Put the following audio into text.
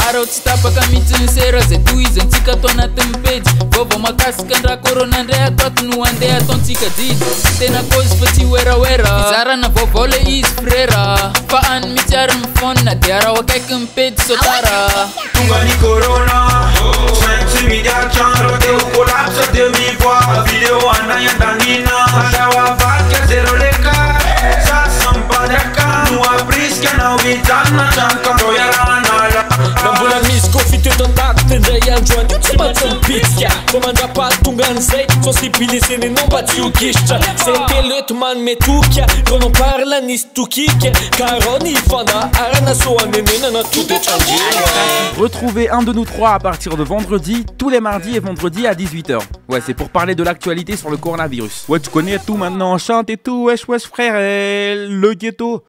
Arotstapa kamitsiny sera zay toy izy antsika atao anatin'ny pejy vovô makasika andra corona ndray atato no andeha ataontsika jidy tena cause fa tsy oeraoera fizarana vaovao le izy frera fa any mitsy ary mifona dia raha akaiky mipejy sotara tonga ny corona tsy midiatrandro deo collapse de mivoa video anay andanina arawa vatka zero leka sasa mpadaka no apriska anao mijanona trankandro iaranala nambola misy confiteux d'andaty tendray andro anio tsy matsy mipitsika fa mandrapaty tonga an'izay sensibiliseny anao mba tsy hokisitra zay teleto manome tokia quand on parle nisy tokika karo ny fandaharana so anenenana to de trangena. Retrouvez un de nous trois à partir de vendredi, tous les mardis et vendredis à 18h. Ouais, c'est pour parler de l'actualité sur le coronavirus. Ouais, tu connais tout maintenant, on chante et tout, wesh wesh frère, le ghetto.